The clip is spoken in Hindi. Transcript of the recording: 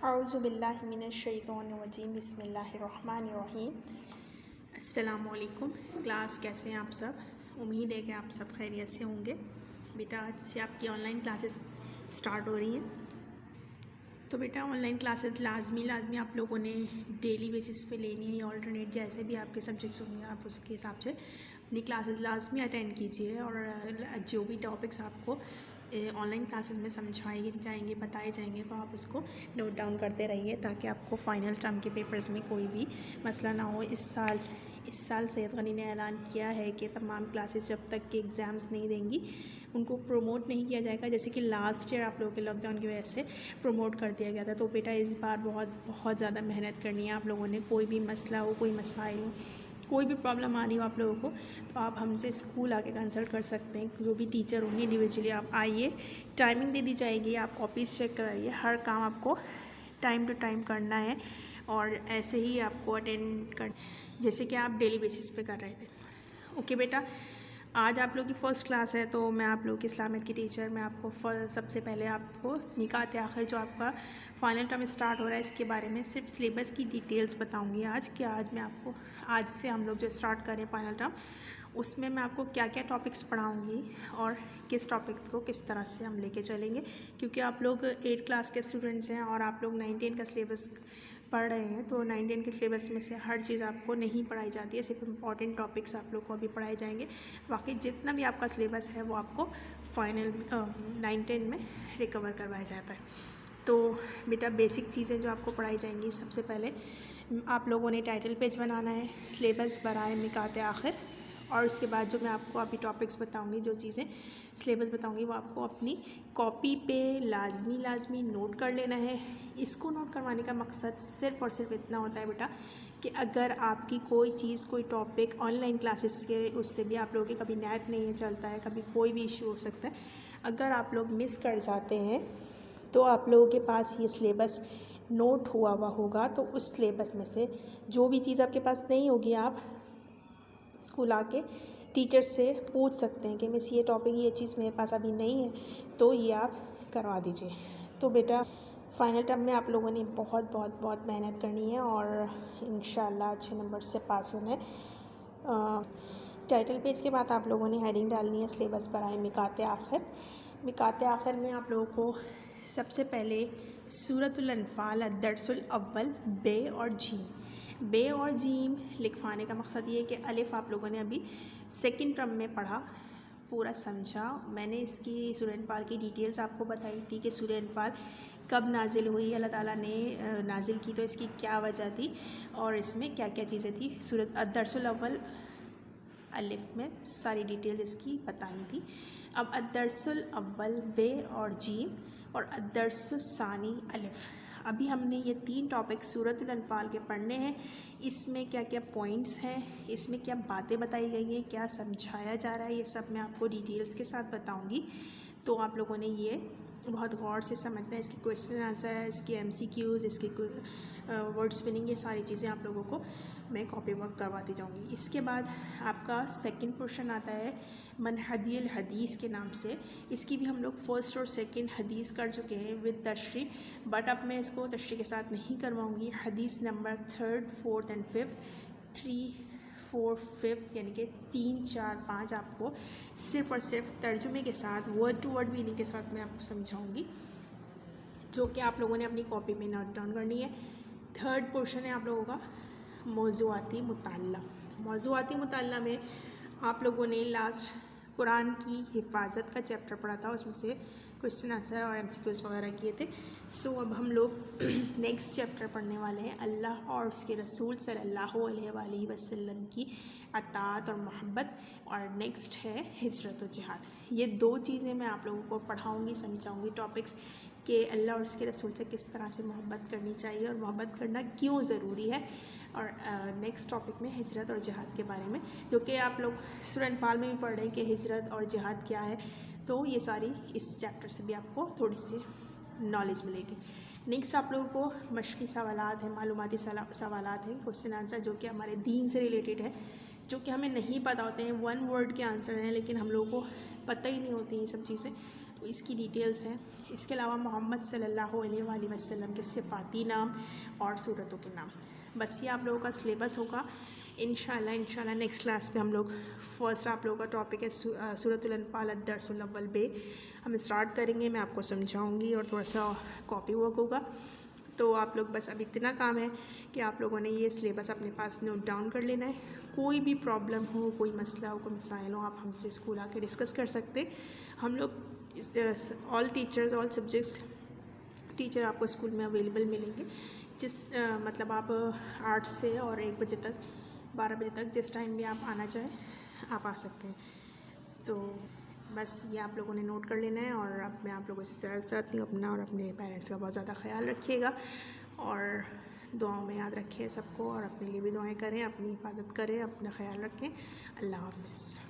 औज़ुबिल्लाहिमिनश्शैतानिर्रजीम बिस्मिल्लाहिर्रहमानिर्रहीम। अस्सलामुअलैकुम। क्लास कैसे हैं आप सब? उम्मीद है कि आप सब खैरियत से होंगे। बेटा आज से आपकी ऑनलाइन क्लासेस स्टार्ट हो रही हैं। तो बेटा ऑनलाइन क्लासेस लाजमी आप लोगों ने डेली बेसिस पे लेनी है या ऑल्टरनेट जैसे भी आपके सब्जेक्ट्स होंगे आप उसके हिसाब से अपनी क्लासेस लाजमी अटेंड कीजिए। और जो भी टॉपिक्स आपको ऑनलाइन क्लासेस में समझाए जाएंगे बताए जाएंगे तो आप उसको नोट डाउन करते रहिए ताकि आपको फ़ाइनल टर्म के पेपर्स में कोई भी मसला ना हो। इस साल सैयद गनी ने ऐलान किया है कि तमाम क्लासेस जब तक के एग्ज़ाम्स नहीं देंगी उनको प्रमोट नहीं किया जाएगा, जैसे कि लास्ट ईयर आप लोगों के लॉकडाउन की वजह से प्रमोट कर दिया गया था। तो बेटा इस बार बहुत ज़्यादा मेहनत करनी है आप लोगों ने। कोई भी मसला हो, कोई मसाइल हो, कोई भी प्रॉब्लम आ रही हो आप लोगों को तो आप हमसे स्कूल आके कंसल्ट कर सकते हैं। जो भी टीचर होंगे इंडिविजुअली आप आइए, टाइमिंग दे दी जाएगी, आप कॉपीज़ चेक कराइए। हर काम आपको टाइम टू टाइम करना है और ऐसे ही आपको अटेंड कर जैसे कि आप डेली बेसिस पे कर रहे थे। ओके बेटा, आज आप लोग की फ़र्स्ट क्लास है तो मैं आप लोग की इस्लामिक की टीचर मैं आपको सबसे पहले आपको निकात आखिर जो आपका फ़ाइनल टर्म स्टार्ट हो रहा है इसके बारे में सिर्फ सिलेबस की डिटेल्स बताऊंगी आज मैं आपको आज से हम लोग जो स्टार्ट करें फ़ाइनल टर्म उसमें मैं आपको क्या क्या टॉपिक्स पढ़ाऊंगी और किस टॉपिक को किस तरह से हम लेके चलेंगे, क्योंकि आप लोग 8 क्लास के स्टूडेंट्स हैं और आप लोग 9-10 का सिलेबस पढ़ रहे हैं। तो 9-10 के सिलेबस में से हर चीज़ आपको नहीं पढ़ाई जाती है, सिर्फ इम्पॉर्टेंट टॉपिक्स आप लोग को अभी पढ़ाए जाएंगे। बाकी जितना भी आपका सिलेबस है वो आपको फाइनल 9-10 में रिकवर करवाया जाता है। तो बेटा बेसिक चीज़ें जो आपको पढ़ाई जाएंगी, सबसे पहले आप लोगों ने टाइटल पेज बनाना है, सिलेबस बराए निकात आखिर, और उसके बाद जो मैं आपको अभी टॉपिक्स बताऊंगी, जो चीज़ें सिलेबस बताऊंगी वो आपको अपनी कॉपी पे लाजमी नोट कर लेना है। इसको नोट करवाने का मकसद सिर्फ़ और सिर्फ इतना होता है बेटा कि अगर आपकी कोई चीज़ कोई टॉपिक ऑनलाइन क्लासेस के उससे भी आप लोगों के कभी नेट नहीं चलता है, कभी कोई भी इशू हो सकता है, अगर आप लोग मिस कर जाते हैं तो आप लोगों के पास ये सिलेबस नोट हुआ होगा। तो उस सिलेबस में से जो भी चीज़ आपके पास नहीं होगी आप स्कूल आके टीचर से पूछ सकते हैं कि मिस ये टॉपिक ये चीज़ मेरे पास अभी नहीं है तो ये आप करवा दीजिए। तो बेटा फ़ाइनल टर्म में आप लोगों ने बहुत मेहनत करनी है और इंशाल्लाह अच्छे नंबर से पास होना है। टाइटल पेज के बाद आप लोगों ने हेडिंग डालनी है सिलेबस बराए मिकात आखिर में आप लोगों को सबसे पहले सूरतुल अनफ़ाल दर्सुल अव्वल बे और जीम लिखवाने का मकसद ये है कि अलिफ़ आप लोगों ने अभी सेकंड टर्म में पढ़ा, पूरा समझा। मैंने इसकी सूरह अनफ़ाल की डिटेल्स आपको बताई थी कि सूरह अनफ़ाल कब नाजिल हुई, अल्लाह ताला ने नाजिल की तो इसकी क्या वजह थी और इसमें क्या क्या चीज़ें थी। सूरत दर्सुल अव्वल अलिफ में सारी डिटेल्स इसकी बताई थी। अब अदरसुल अव्वल बे और जीम और अदरसुल सानी अलिफ, अभी हमने ये 3 टॉपिक सूरतुल अनफ़ाल के पढ़ने हैं। इसमें क्या क्या पॉइंट्स हैं, इसमें क्या बातें बताई गई हैं, क्या समझाया जा रहा है, ये सब मैं आपको डिटेल्स के साथ बताऊंगी। तो आप लोगों ने ये बहुत गौर से समझना है। इसकी क्वेश्चन आंसर है, इसकी MCQs, इसके वर्ड स्पिनिंग, ये सारी चीज़ें आप लोगों को मैं कॉपी वर्क करवाती जाऊंगी। इसके बाद आपका सेकंड पोर्शन आता है मनहदिल हदीस के नाम से। इसकी भी हम लोग फर्स्ट और सेकंड हदीस कर चुके हैं विद तशरीह, बट अब मैं इसको तशरीह के साथ नहीं करवाऊंगी। हदीस number 3rd 4th and 5th 3 4 5 यानी कि 3 4 5 आपको सिर्फ़ और सिर्फ तर्जुमे के साथ वर्ड टू वर्ड मीनिंग के साथ मैं आपको समझाऊंगी, जो कि आप लोगों ने अपनी कॉपी में नोट डाउन करनी है। थर्ड पोर्शन है आप लोगों का मौज़ूआती मुताल्ला में आप लोगों ने लास्ट कुरान की हिफाजत का चैप्टर पढ़ा था, उसमें से क्वेश्चन आंसर और MCQs वगैरह किए थे। सो अब हम लोग नेक्स्ट चैप्टर पढ़ने वाले हैं अल्लाह और उसके रसूल सल्लल्लाहु अलैहि वसल्लम की अताअत और मोहब्बत, और नेक्स्ट है हिजरत और जिहाद। ये 2 चीज़ें मैं आप लोगों को पढ़ाऊँगी समझाऊँगी टॉपिक्स कि अल्लाह और उसके रसूल से किस तरह से मोहब्बत करनी चाहिए और मोहब्बत करना क्यों ज़रूरी है। और नेक्स्ट टॉपिक में हिजरत और जिहाद के बारे में, जो कि आप लोग सूरह अनफ़ाल में भी पढ़ रहे हैं कि हिजरत और जिहाद क्या है। तो ये सारी इस चैप्टर से भी आपको थोड़ी सी नॉलेज मिलेगी। नेक्स्ट आप लोगों को मशक़ी सवालात हैं, मालूमाती सवालात हैं, क्वेश्चन आंसर जो कि हमारे दीन से रिलेटेड है, जो कि हमें नहीं पता होते हैं। 1 वर्ड के आंसर हैं लेकिन हम लोगों को पता ही नहीं होती ये सब चीज़ें। तो इसकी डिटेल्स हैं। इसके अलावा मोहम्मद सल्लल्लाहु अलैहि वसल्लम के सिफ़ाती नाम और सूरतों के नाम। बस ये आप लोगों का सिलेबस होगा। इंशाल्लाह नेक्स्ट क्लास में हम लोग फर्स्ट आप लोगों का टॉपिक है सूरतुल अनफाल अद-दर्सुल अव्वल बे हम स्टार्ट करेंगे। मैं आपको समझाऊंगी और थोड़ा सा कॉपी वर्क होगा। तो आप लोग बस अब इतना काम है कि आप लोगों ने ये सिलेबस अपने पास नोट डाउन कर लेना है। कोई भी प्रॉब्लम हो, कोई मसला हो, कोई मसाइल हो, आप हमसे स्कूल आके डिस्कस कर सकते। हम लोग all teachers all subjects teacher आपको स्कूल में अवेलेबल मिलेंगे। मतलब आप 8 से और 1 बजे तक 12 बजे तक जिस टाइम भी आप आना चाहें आप आ सकते हैं। तो बस ये आप लोगों ने नोट कर लेना है। और अब मैं आप लोगों से चाहती हूँ अपना और अपने पेरेंट्स का बहुत ज़्यादा ख्याल रखिएगा और दुआओं में याद रखें सबको और अपने लिए भी दुआएं करें, अपनी हिफाजत करें, अपना ख्याल रखें। अल्लाह हाफ़िज़।